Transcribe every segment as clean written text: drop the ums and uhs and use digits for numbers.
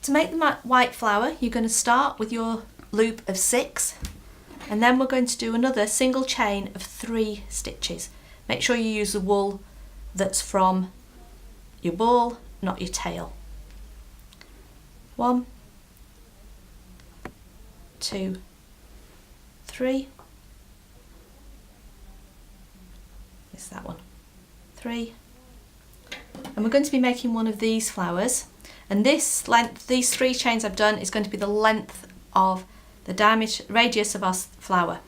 To make the white flower, you're going to start with your loop of 6, and then we're going to do another single chain of 3 stitches. Make sure you use the wool that's from your ball, not your tail. 1, 2, 3. It's that one. 3. And we're going to be making one of these flowers, and this length, these 3 chains I've done, is going to be the length of the diameter, radius of our flower.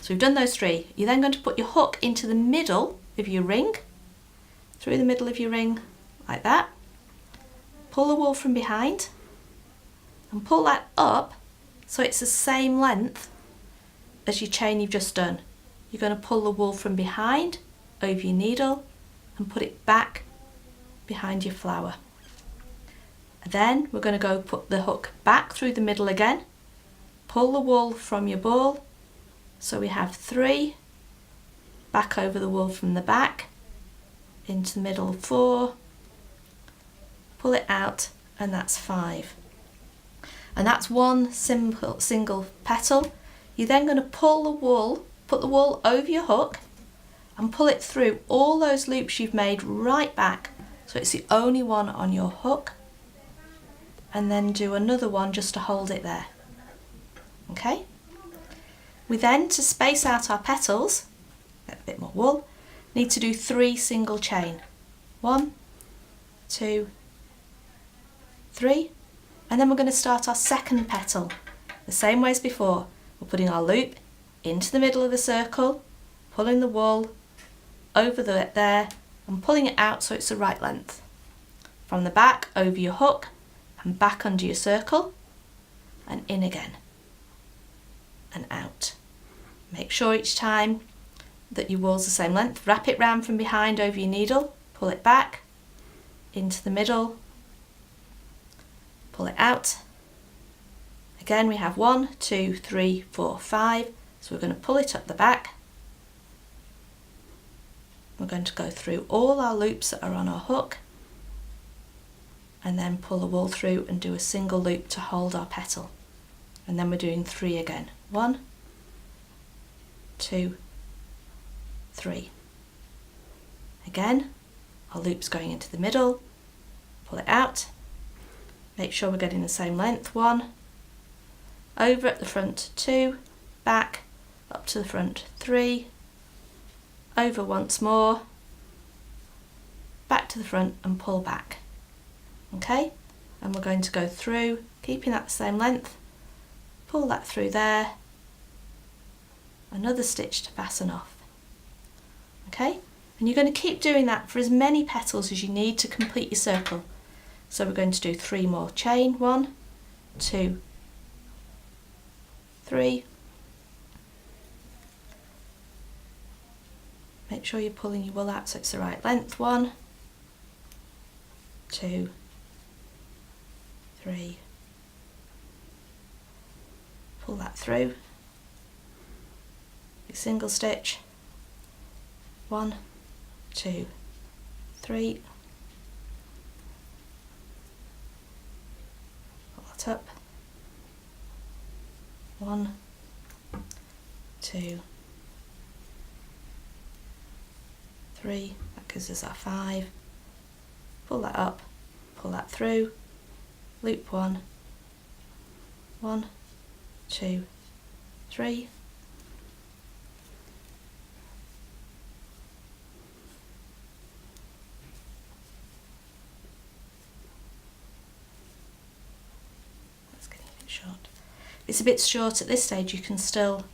So we've done those 3. You're then going to put your hook into the middle of your ring, through the middle of your ring, like that. Pull the wool from behind and pull that up so it's the same length as your chain you've just done. You're going to pull the wool from behind over your needle and put it back behind your flower. Then we're going to go put the hook back through the middle again, pull the wool from your ball, so we have 3, back over the wool from the back, into the middle 4, pull it out, and that's 5. And that's one single petal. You're then going to pull the wool, put the wool over your hook and pull it through all those loops you've made right back, so it's the only one on your hook, and then do another one just to hold it there. Okay? We then, to space out our petals, get a bit more wool, need to do 3 single chain. 1, 2, 3, and then we're going to start our second petal the same way as before. We're putting our loop into the middle of the circle, pulling the wool over there and pulling it out so it's the right length. From the back over your hook and back under your circle and in again and out. Make sure each time that your wool's the same length. Wrap it round from behind over your needle, pull it back into the middle, pull it out. Again, we have 1, 2, 3, 4, 5, so we're going to pull it up the back. We're going to go through all our loops that are on our hook and then pull the wool through and do a single loop to hold our petal. And then we're doing 3 again. 1, 2, 3. Again, our loop's going into the middle, pull it out, make sure we're getting the same length. 1, over at the front 2, back, up to the front 3, over once more, back to the front and pull back. Okay, and we're going to go through, keeping that the same length, pull that through there, another stitch to fasten off. Okay, and you're going to keep doing that for as many petals as you need to complete your circle. So we're going to do 3 more chain. 1, 2, 3. Make sure you're pulling your wool out so it's the right length. 1, 2, 3. Pull that through. Your single stitch. 1, 2, 3. Pull that up. 1, 2, 3. That gives us our 5. Pull that up, pull that through, loop 1, 1, 2, 3. That's getting a bit short. If it's a bit short at this stage, you can still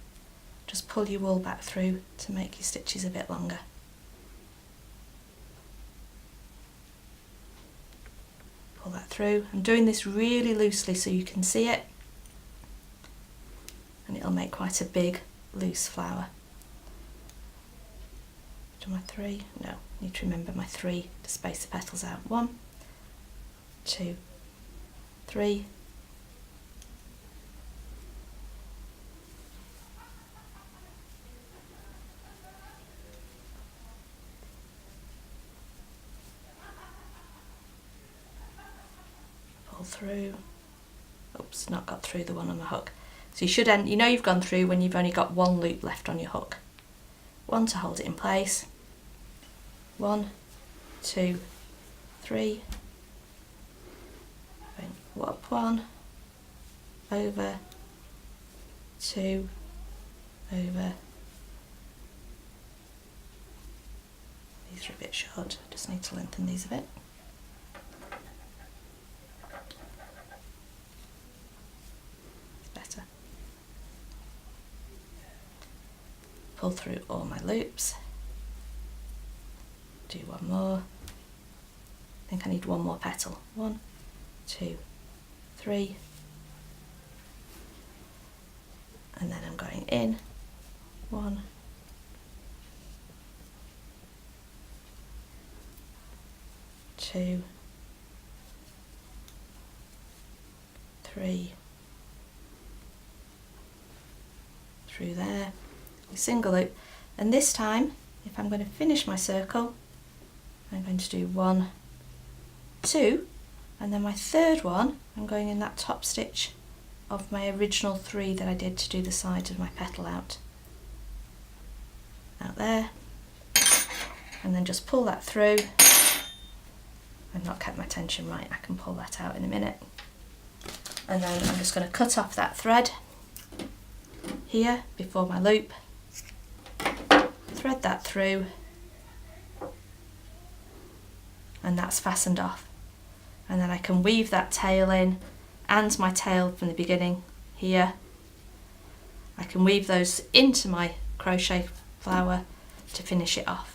just pull your wool back through to make your stitches a bit longer. Pull that through. I'm doing this really loosely so you can see it, and it'll make quite a big loose flower. Do my 3? No, need to remember my 3 to space the petals out. 1, 2, 3. pull through. Oops, not got through the one on the hook. So you should end, you know you've gone through when you've only got one loop left on your hook. One to hold it in place. 1, 2, 3. Up 1, over, 2, over. These are a bit short, just need to lengthen these a bit. Better. Pull through all my loops. Do one more. I think I need one more petal. 1, 2, 3. And then I'm going in. 1, 2, 3, through there, a single loop, and this time if I'm going to finish my circle I'm going to do 1, 2, and then my third one I'm going in that top stitch of my original 3 that I did to do the sides of my petal out there, and then just pull that through. I've not kept my tension right, I can pull that out in a minute. And then I'm just going to cut off that thread here before my loop, thread that through, and that's fastened off. And then I can weave that tail in and my tail from the beginning here. I can weave those into my crochet flower to finish it off.